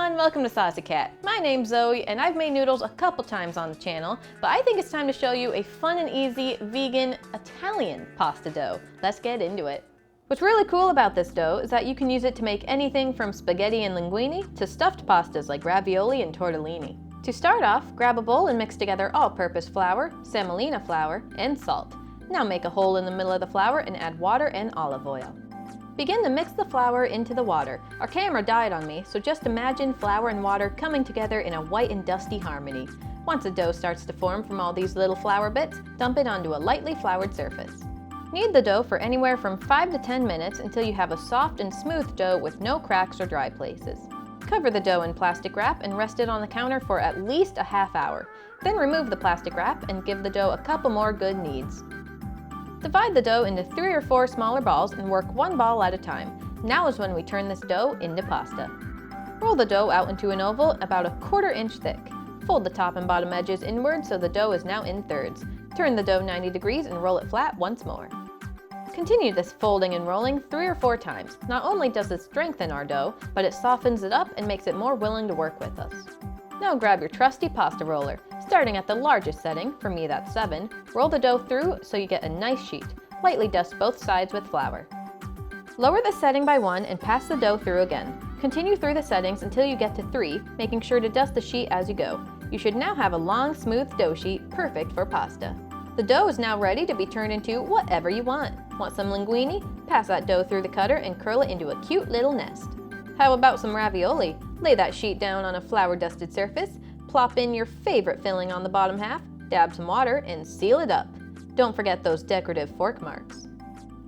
everyone, welcome to Saucy Cat. My name's Zoe and I've made noodles a couple times on the channel, but I think it's time to show you a fun and easy vegan Italian pasta dough. Let's get into it. What's really cool about this dough is that you can use it to make anything from spaghetti and linguine to stuffed pastas like ravioli and tortellini. To start off, grab a bowl and mix together all-purpose flour, semolina flour, and salt. Now make a hole in the middle of the flour and add water and olive oil. Begin to mix the flour into the water. Our camera died on me, so just imagine flour and water coming together in a white and dusty harmony. Once the dough starts to form from all these little flour bits, dump it onto a lightly floured surface. Knead the dough for anywhere from 5 to 10 minutes until you have a soft and smooth dough with no cracks or dry places. Cover the dough in plastic wrap and rest it on the counter for at least a half hour. Then remove the plastic wrap and give the dough a couple more good kneads. Divide the dough into 3 or 4 smaller balls and work one ball at a time. Now is when we turn this dough into pasta. Roll the dough out into an oval about a 1/4 inch thick. Fold the top and bottom edges inward so the dough is now in thirds. Turn the dough 90 degrees and roll it flat once more. Continue this folding and rolling 3 or 4 times. Not only does it strengthen our dough, but it softens it up and makes it more willing to work with us. Now grab your trusty pasta roller. Starting at the largest setting, for me that's 7, roll the dough through so you get a nice sheet. Lightly dust both sides with flour. Lower the setting by 1 and pass the dough through again. Continue through the settings until you get to 3, making sure to dust the sheet as you go. You should now have a long, smooth dough sheet, perfect for pasta. The dough is now ready to be turned into whatever you want. Want some linguine? Pass that dough through the cutter and curl it into a cute little nest. How about some ravioli? Lay that sheet down on a flour-dusted surface, plop in your favorite filling on the bottom half, dab some water, and seal it up. Don't forget those decorative fork marks.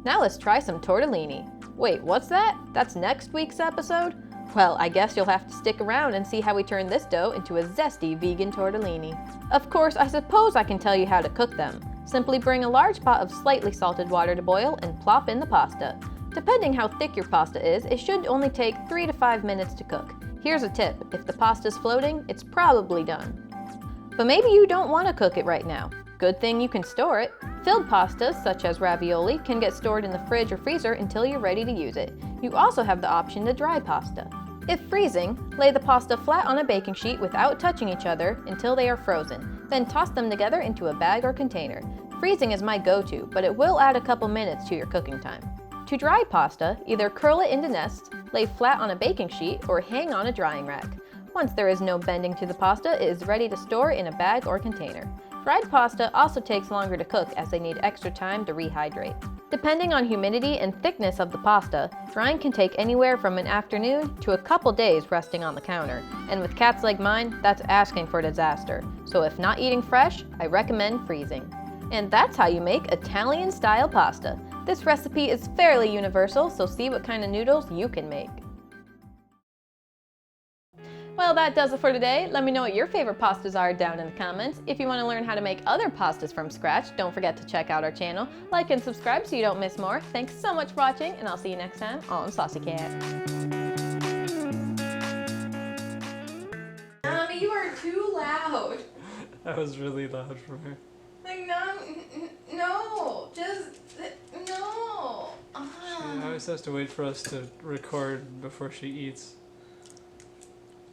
Now let's try some tortellini. Wait, what's that? That's next week's episode? Well, I guess you'll have to stick around and see how we turn this dough into a zesty vegan tortellini. Of course, I suppose I can tell you how to cook them. Simply bring a large pot of slightly salted water to boil and plop in the pasta. Depending how thick your pasta is, it should only take 3 to 5 minutes to cook. Here's a tip, if the pasta's floating, it's probably done. But maybe you don't want to cook it right now. Good thing you can store it. Filled pastas, such as ravioli, can get stored in the fridge or freezer until you're ready to use it. You also have the option to dry pasta. If freezing, lay the pasta flat on a baking sheet without touching each other until they are frozen. Then toss them together into a bag or container. Freezing is my go-to, but it will add a couple minutes to your cooking time. To dry pasta, either curl it into nests, lay flat on a baking sheet, or hang on a drying rack. Once there is no bending to the pasta, it is ready to store in a bag or container. Dried pasta also takes longer to cook as they need extra time to rehydrate. Depending on humidity and thickness of the pasta, drying can take anywhere from an afternoon to a couple days resting on the counter. And with cats like mine, that's asking for disaster. So if not eating fresh, I recommend freezing. And that's how you make Italian-style pasta. This recipe is fairly universal, so see what kind of noodles you can make. Well, that does it for today. Let me know what your favorite pastas are down in the comments. If you want to learn how to make other pastas from scratch, don't forget to check out our channel. Like and subscribe so you don't miss more. Thanks so much for watching, and I'll see you next time on Saucy Cat. Mommy, you are too loud. That was really loud for her. Like, no, just, no. She always has to wait for us to record before she eats.